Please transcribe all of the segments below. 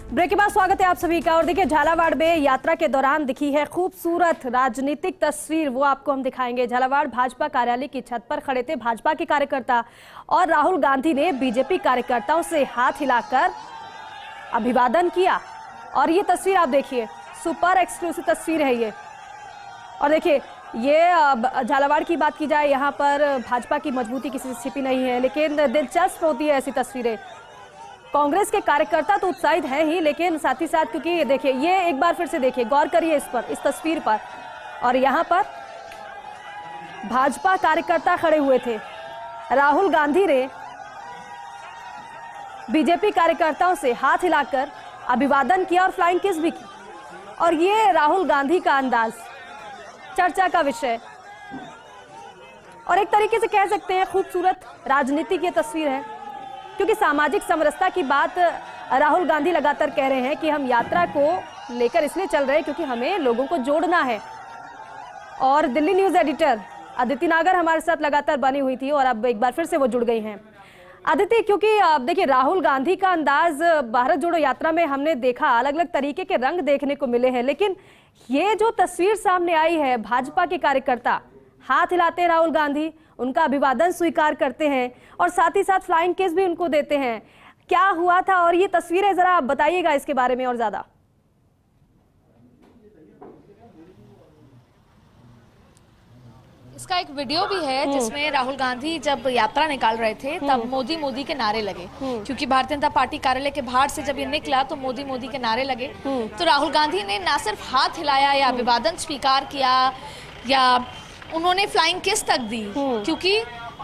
Break के बाद स्वागत है आप सभी का। और देखिए, झालावाड़ में यात्रा के दौरान दिखी है खूबसूरत राजनीतिक तस्वीर, वो आपको हम दिखाएंगे। झालावाड़ भाजपा कार्यालय की छत पर खड़े थे भाजपा के कार्यकर्ता और राहुल गांधी ने बीजेपी कार्यकर्ताओं से हाथ हिलाकर अभिवादन किया। और ये तस्वीर आप देखिए, सुपर एक्सक्लूसिव तस्वीर है ये। और देखिए, ये झालावाड़ की बात की जाए, यहाँ पर भाजपा की मजबूती किसी से छिपी नहीं है, लेकिन दिलचस्प होती है ऐसी तस्वीरें। कांग्रेस के कार्यकर्ता तो उत्साहित हैं ही, लेकिन साथ ही साथ, क्योंकि देखिए, ये एक बार फिर से देखिए, गौर करिए इस पर, इस तस्वीर पर। और यहाँ पर भाजपा कार्यकर्ता खड़े हुए थे। राहुल गांधी ने बीजेपी कार्यकर्ताओं से हाथ हिलाकर अभिवादन किया और फ्लाइंग किस भी की। और ये राहुल गांधी का अंदाज चर्चा का विषय, और एक तरीके से कह सकते हैं खूबसूरत राजनीति की तस्वीर है, क्योंकि सामाजिक समरसता की बात राहुल गांधी लगातार कह रहे हैं कि हम यात्रा को लेकर इसलिए चल रहे हैं क्योंकि हमें लोगों को जोड़ना है। और दिल्ली न्यूज एडिटर अदिति नागर हमारे साथ लगातार बनी हुई थी और अब एक बार फिर से वो जुड़ गई हैं। अदिति, क्योंकि देखिए, राहुल गांधी का अंदाज भारत जोड़ो यात्रा में हमने देखा, अलग अलग तरीके के रंग देखने को मिले हैं, लेकिन ये जो तस्वीर सामने आई है, भाजपा के कार्यकर्ता हाथ हिलाते हैं राहुल गांधी, उनका अभिवादन स्वीकार करते हैं और साथ ही साथ फ्लाइंग किस भी उनको देते हैं। क्या हुआ था और ये तस्वीरें जरा आप बताइएगा इसके बारे में और ज्यादा। इसका एक वीडियो भी है जिसमें राहुल गांधी जब यात्रा निकाल रहे थे तब मोदी मोदी के नारे लगे, क्योंकि भारतीय जनता पार्टी कार्यालय के बाहर से जब ये निकला तो मोदी मोदी के नारे लगे। तो राहुल गांधी ने ना सिर्फ हाथ हिलाया या अभिवादन स्वीकार किया या उन्होंने फ्लाइंग किस तक दी, क्योंकि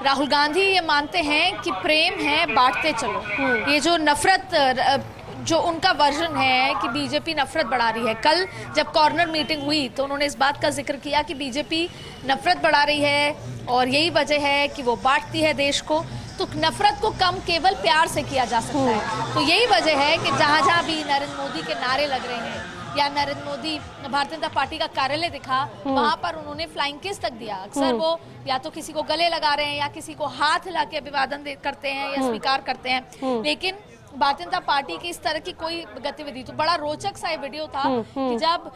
राहुल गांधी ये मानते हैं कि प्रेम है बांटते चलो। ये जो नफरत, जो उनका वर्जन है कि बीजेपी नफरत बढ़ा रही है। कल जब कॉर्नर मीटिंग हुई तो उन्होंने इस बात का जिक्र किया कि बीजेपी नफरत बढ़ा रही है और यही वजह है कि वो बांटती है देश को। तो नफरत को कम केवल प्यार से किया जा सकता है। तो यही वजह है कि जहां जहां भी नरेंद्र मोदी के नारे लग रहे हैं या नरेंद्र मोदी भारतीय जनता पार्टी का कार्यालय दिखा, वहां पर उन्होंने फ्लाइंग किस तक दिया। अक्सर वो या तो किसी को गले लगा रहे हैं या किसी को हाथ हिला के अभिवादन करते हैं या स्वीकार करते हैं। लेकिन भारतीय जनता पार्टी की इस तरह की कोई गतिविधि, तो बड़ा रोचक सा ये वीडियो था कि जब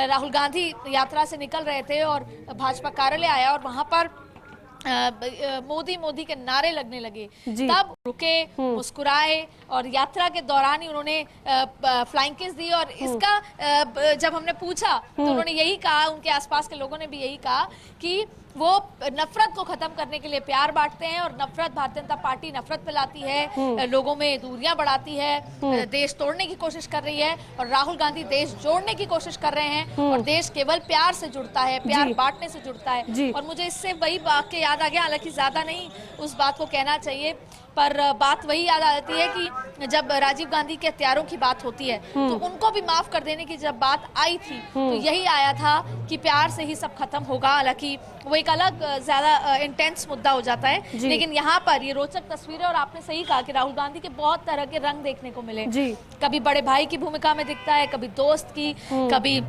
राहुल गांधी यात्रा से निकल रहे थे और भाजपा कार्यालय आया और वहां पर मोदी मोदी के नारे लगने लगे, तब रुके, मुस्कुराए और यात्रा के दौरान ही उन्होंने फ्लाइंग किस दी। और इसका जब हमने पूछा तो उन्होंने यही कहा, उनके आसपास के लोगों ने भी यही कहा कि वो नफरत को खत्म करने के लिए प्यार बांटते हैं और नफरत, भारतीय जनता पार्टी नफरत फैलाती है, लोगों में दूरियां बढ़ाती है, देश तोड़ने की कोशिश कर रही है। और राहुल गांधी देश जोड़ने की कोशिश कर रहे हैं और देश केवल प्यार से जुड़ता है, प्यार बांटने से जुड़ता है। और मुझे इससे वही वाक्य याद आ गया, हालांकि ज्यादा नहीं उस बात को कहना चाहिए, पर बात वही याद आती है कि जब राजीव गांधी के हत्यारों की बात होती है तो उनको भी माफ कर देने की जब बात आई थी तो यही आया था कि प्यार से ही सब खत्म होगा। हालांकि वो एक अलग ज्यादा इंटेंस मुद्दा हो जाता है, लेकिन यहाँ पर ये रोचक तस्वीरें, और आपने सही कहा कि राहुल गांधी के बहुत तरह के रंग देखने को मिले। कभी बड़े भाई की भूमिका में दिखता है, कभी दोस्त की, कभी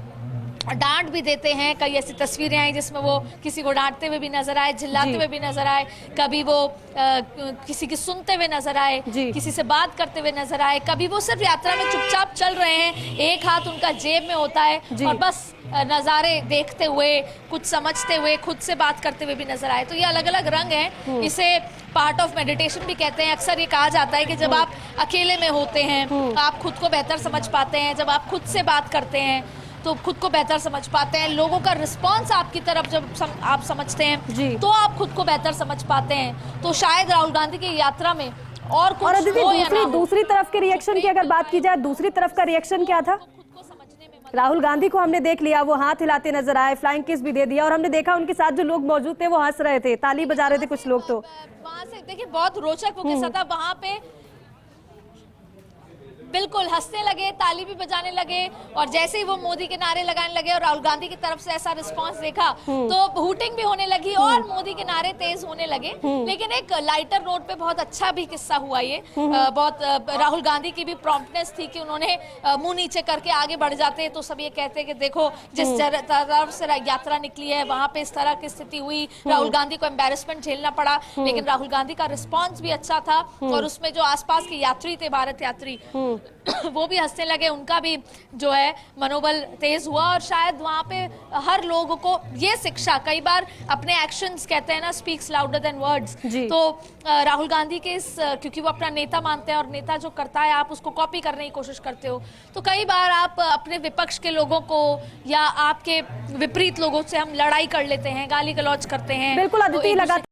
डांट भी देते हैं। कई ऐसी तस्वीरें आई जिसमें वो किसी को डांटते हुए भी नजर आए, चिल्लाते हुए भी नजर आए, कभी वो किसी की सुनते हुए नजर आए, किसी से बात करते हुए नजर आए, कभी वो सिर्फ यात्रा में चुपचाप चल रहे हैं, एक हाथ उनका जेब में होता है और बस नजारे देखते हुए, कुछ समझते हुए, खुद से बात करते हुए भी नजर आए। तो ये अलग अलग रंग हैं, इसे पार्ट ऑफ मेडिटेशन भी कहते हैं। अक्सर ये कहा जाता है कि जब आप अकेले में होते हैं आप खुद को बेहतर समझ पाते हैं, जब आप खुद से बात करते हैं तो खुद को बेहतर समझ पाते हैं, लोगों का रिस्पांस आपकी तरफ जब आप समझते हैं तो आप खुद को बेहतर समझ पाते हैं। तो शायद राहुल गांधी की यात्रा में और कुछ हो या ना हो, दूसरी तरफ के रिएक्शन की अगर बात की जाए, दूसरी तरफ का रिएक्शन क्या था? राहुल गांधी को हमने देख लिया, वो हाथ हिलाते नजर आए, फ्लाइंग किस भी दे दिया, और हमने देखा उनके साथ जो लोग मौजूद थे वो हंस रहे थे, ताली बजा रहे थे कुछ लोग। तो वहां से देखिए बहुत रोचक वो किस्सा था, वहां पे बिल्कुल हंसने लगे, ताली भी बजाने लगे, और जैसे ही वो मोदी के नारे लगाने लगे और राहुल गांधी की तरफ से ऐसा रिस्पांस देखा तो हूटिंग भी होने लगी और मोदी के नारे तेज होने लगे। लेकिन एक लाइटर नोट पे बहुत अच्छा भी किस्सा हुआ ये, बहुत राहुल गांधी की भी प्रॉम्प्टनेस थी कि उन्होंने मुंह नीचे करके आगे बढ़ जाते तो सब ये कहते कि देखो जिस तरफ से यात्रा निकली है वहां पे इस तरह की स्थिति हुई, राहुल गांधी को एम्बेरसमेंट झेलना पड़ा। लेकिन राहुल गांधी का रिस्पॉन्स भी अच्छा था और उसमें जो आसपास के यात्री थे, भारत यात्री, वो भी हंसने लगे, उनका भी जो है मनोबल तेज हुआ। और शायद वहां पे हर लोगों को ये शिक्षा, कई बार अपने एक्शंस कहते हैं ना स्पीक्स लाउडर देन वर्ड्स, तो राहुल गांधी के इस, क्योंकि वो अपना नेता मानते हैं और नेता जो करता है आप उसको कॉपी करने की कोशिश करते हो, तो कई बार आप अपने विपक्ष के लोगों को या आपके विपरीत लोगों से हम लड़ाई कर लेते हैं, गाली गलौज करते हैं। बिल्कुल अदिति, तो एक लगातार